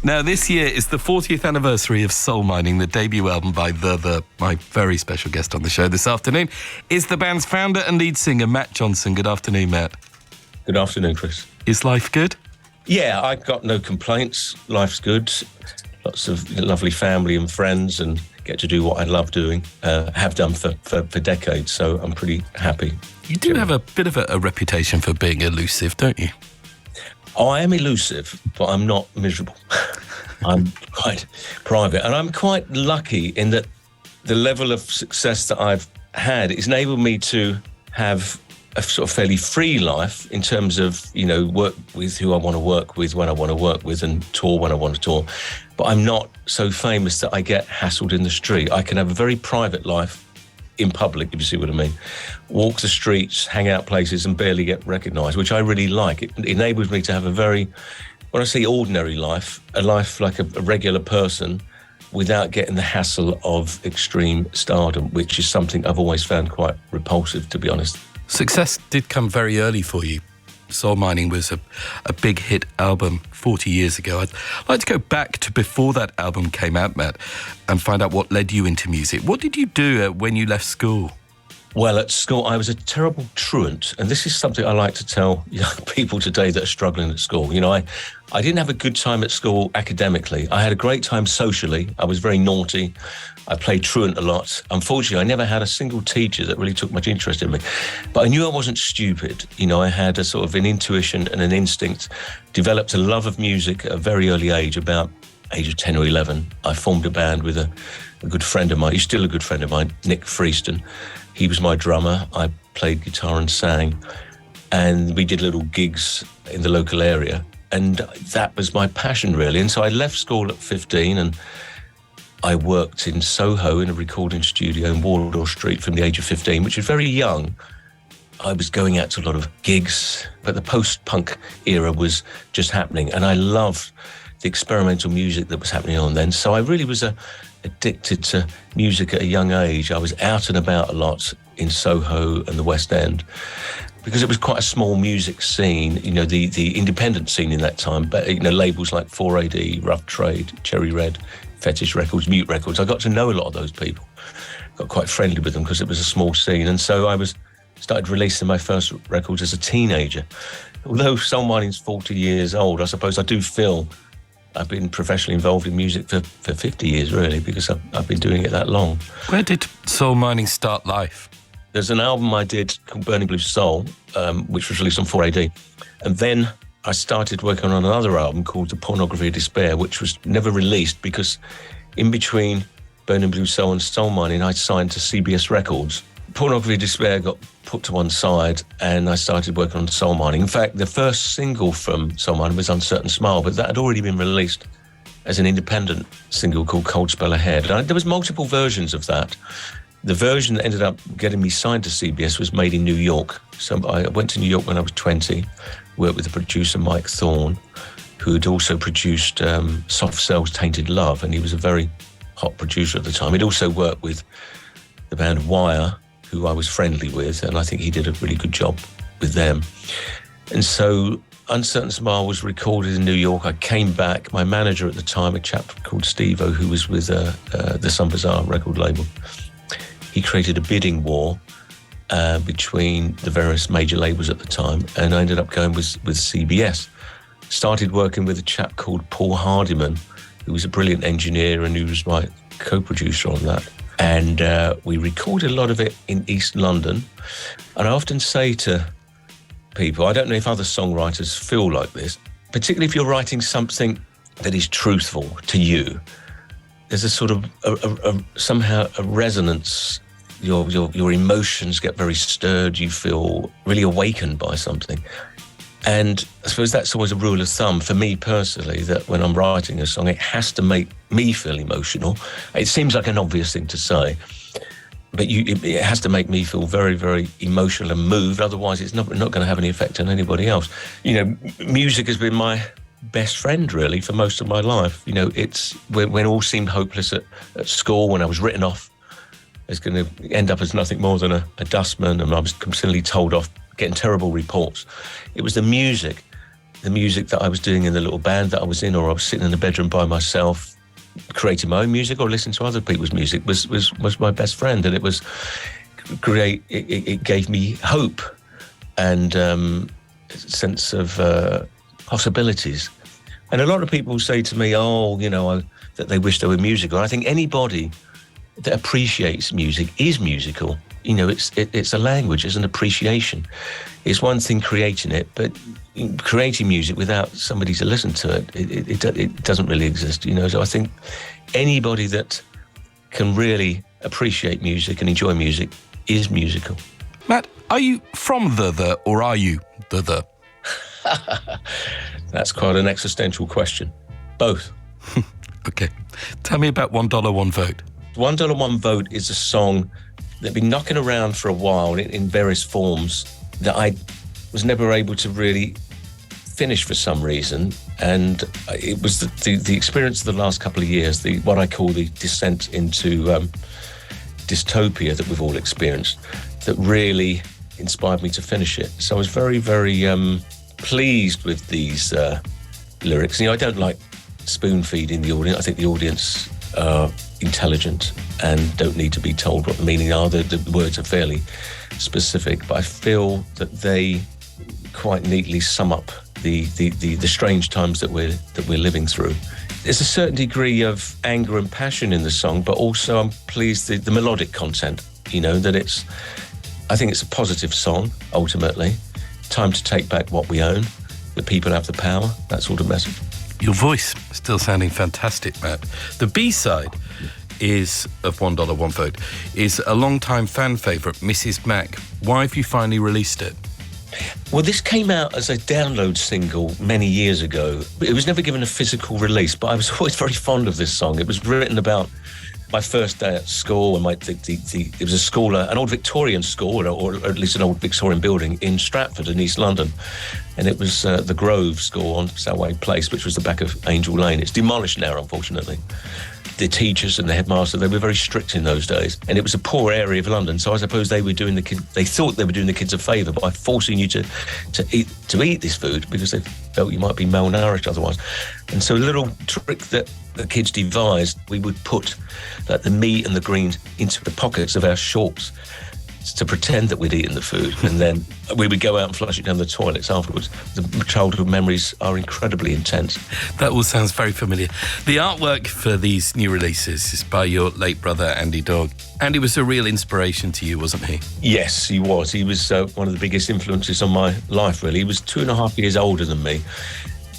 Now, this year is the 40th anniversary of Soul Mining, the debut album by thethe. My very special guest on the show this afternoon is the band's founder and lead singer, Matt Johnson. Good afternoon, Matt. Good afternoon, Chris. Is life good? Yeah, I've got no complaints. Life's good. Lots of lovely family and friends, and get to do what I love doing. Have done for decades, so I'm pretty happy. You do have a bit of a reputation for being elusive, don't you? Oh, I am elusive, but I'm not miserable. I'm quite private, and I'm quite lucky in that the level of success that I've had has enabled me to have a sort of fairly free life in terms of, work with who I want to work with, when I want to work with, and tour when I want to tour. But I'm not so famous that I get hassled in the street. I can have a very private life in public, if you see what I mean. Walk the streets, hang out places, and barely get recognised, which I really like. It enables me to have a very, when I say ordinary life, a life like a regular person without getting the hassle of extreme stardom, which is something I've always found quite repulsive, to be honest. Success did come very early for you. Soul Mining was a big hit album 40 years ago. I'd like to go back to before that album came out, Matt, and find out what led you into music. What did you do when you left school? Well, at school, I was a terrible truant, and this is something I like to tell young people today that are struggling at school. I didn't have a good time at school academically. I had a great time socially. I was very naughty. I played truant a lot. Unfortunately, I never had a single teacher that really took much interest in me. But I knew I wasn't stupid. I had a sort of an intuition and an instinct, developed a love of music at a very early age, about age of 10 or 11. I formed a band with a good friend of mine. He's still a good friend of mine, Nick Freeston. He was my drummer. I played guitar and sang, and we did little gigs in the local area. And that was my passion, really. And so I left school at 15, and I worked in Soho in a recording studio in Wardour Street from the age of 15, which is very young. I was going out to a lot of gigs, but the post-punk era was just happening, and I loved the experimental music that was happening on then. So I really was addicted to music at a young age. I was out and about a lot in Soho and the West End, because it was quite a small music scene, the independent scene in that time, but labels like 4AD, Rough Trade, Cherry Red, Fetish Records, Mute Records. I got to know a lot of those people, got quite friendly with them because it was a small scene. And so I started releasing my first records as a teenager. Although Soul Mining's 40 years old, I suppose I do feel I've been professionally involved in music for 50 years, really, because I've been doing it that long. Where did Soul Mining start life? There's an album I did called Burning Blue Soul, which was released on 4AD. And then I started working on another album called The Pornography of Despair, which was never released because in between Burning Blue Soul and Soul Mining, I signed to CBS Records. Pornography of Despair got put to one side, and I started working on Soul Mining. In fact, the first single from Soul Mining was Uncertain Smile, but that had already been released as an independent single called Cold Spell Ahead. There was multiple versions of that. The version that ended up getting me signed to CBS was made in New York. So I went to New York when I was 20, worked with the producer Mike Thorne, who had also produced Soft Cell's Tainted Love, and he was a very hot producer at the time. He'd also worked with the band Wire, who I was friendly with, and I think he did a really good job with them. And so Uncertain Smile was recorded in New York. I came back. My manager at the time, a chap called Steve-O, who was with the Sun Bazaar record label, he created a bidding war between the various major labels at the time, and I ended up going with CBS. Started working with a chap called Paul Hardiman, who was a brilliant engineer and who was my co-producer on that. And we recorded a lot of it in East London. And I often say to people, I don't know if other songwriters feel like this, particularly if you're writing something that is truthful to you, there's a sort of somehow a resonance. Your emotions get very stirred. You feel really awakened by something. And I suppose that's always a rule of thumb for me personally, that when I'm writing a song, it has to make me feel emotional. It seems like an obvious thing to say, but it has to make me feel very, very emotional and moved. Otherwise, it's not going to have any effect on anybody else. Music has been my best friend, really, for most of my life. It's when all seemed hopeless at school, when I was written off as going to end up as nothing more than a dustman, and I was continually told off, getting terrible reports. It was the music the music that I was doing in the little band that I was in, or I was sitting in the bedroom by myself, creating my own music or listening to other people's music, was my best friend. And it was great. It gave me hope and a sense of possibilities. And a lot of people say to me, that they wish they were musical. I think anybody that appreciates music is musical. It's a language, it's an appreciation. It's one thing creating it, but creating music without somebody to listen to it doesn't really exist. So I think anybody that can really appreciate music and enjoy music is musical. Matt, are you from thethe or are you thethe? That's quite an existential question. Both. Okay. Tell me about $1 One Vote. $1 One Vote is a song that's been knocking around for a while in various forms that I was never able to really finish for some reason. And it was the experience of the last couple of years, what I call the descent into dystopia that we've all experienced, that really inspired me to finish it. So I was very, very pleased with these lyrics. I don't like spoon-feeding the audience. I think the audience are intelligent and don't need to be told what the meaning are. The words are fairly specific, but I feel that they quite neatly sum up the strange times that we're living through. There's a certain degree of anger and passion in the song, but also I'm pleased the melodic content, that I think it's a positive song, ultimately. Time to take back what we own. The people have the power. That sort of message. Your voice still sounding fantastic, Matt. The B-side of $1 One Vote is a long-time fan favourite, Mrs Mack. Why have you finally released it? Well, this came out as a download single many years ago. It was never given a physical release, but I was always very fond of this song. It was written about my first day at school, and it was a school, an old Victorian school, or at least an old Victorian building in Stratford in East London. And it was the Grove School on Salway Place, which was the back of Angel Lane. It's demolished now, unfortunately. The teachers and the headmaster, they were very strict in those days. And it was a poor area of London, so I suppose they thought they were doing the kids a favour by forcing you to eat this food because they felt you might be malnourished otherwise. And so a little trick that the kids devised, we would put the meat and the greens into the pockets of our shorts to pretend that we'd eaten the food, and then we would go out and flush it down the toilets afterwards. The childhood memories are incredibly intense. That all sounds very familiar. The artwork for these new releases is by your late brother, Andy Dog. Andy was a real inspiration to you, wasn't he? Yes, he was. He was one of the biggest influences on my life, really. He was 2.5 years older than me,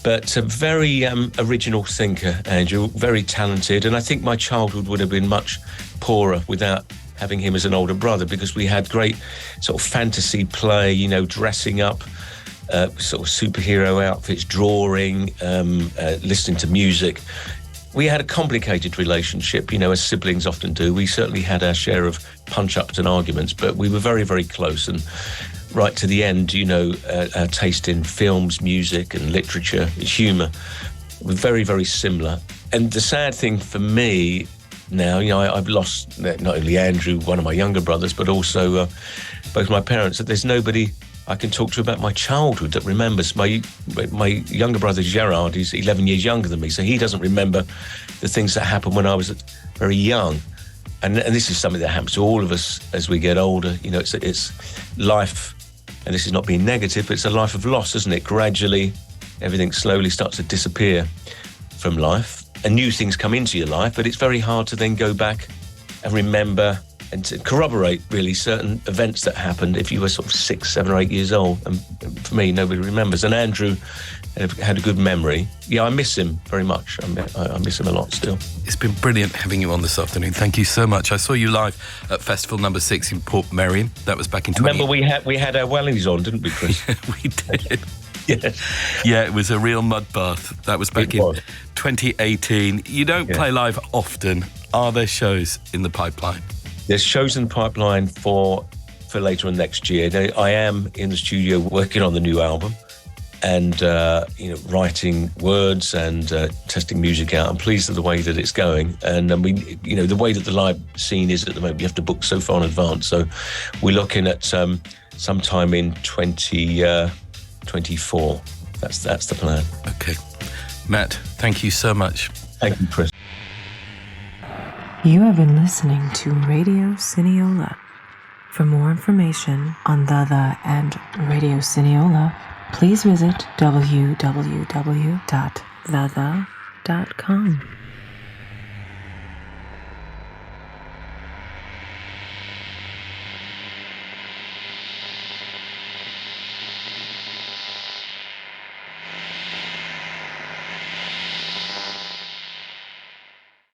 but a very original thinker, Andrew, very talented. And I think my childhood would have been much poorer without having him as an older brother, because we had great sort of fantasy play, dressing up, sort of superhero outfits, drawing, listening to music. We had a complicated relationship, as siblings often do. We certainly had our share of punch-ups and arguments, but we were very, very close. And right to the end, our taste in films, music and literature, humour, were very, very similar. And the sad thing for me now, I've lost not only Andrew, one of my younger brothers, but also both my parents, that there's nobody I can talk to about my childhood that remembers. My younger brother, Gerard, is 11 years younger than me, so he doesn't remember the things that happened when I was very young. And this is something that happens to all of us as we get older. It's life, and this is not being negative, but it's a life of loss, isn't it? Gradually, everything slowly starts to disappear from life, and new things come into your life, but it's very hard to then go back and remember and to corroborate, really, certain events that happened if you were sort of 6, 7 or 8 years old. And for me, nobody remembers. And Andrew had a good memory. Yeah, I miss him very much. I miss him a lot still. It's been brilliant having you on this afternoon. Thank you so much. I saw you live at Festival Number 6 in Port Merion. That was back in 20... Remember we had our wellies on, didn't we, Chris? We did. Yes. Yeah, it was a real mud bath. That was back in 2018. You don't play live often. Are there shows in the pipeline? There's shows in the pipeline for later on next year. I am in the studio working on the new album and writing words and testing music out. I'm pleased with the way that it's going. And I mean, the way that the live scene is at the moment, you have to book so far in advance. So we're looking at sometime in 2024 That's the plan. Okay. Matt, thank you so much. Thank you, Chris. You have been listening to Radio Cineola. For more information on thethe and Radio Cineola, please visit www.thethe.com.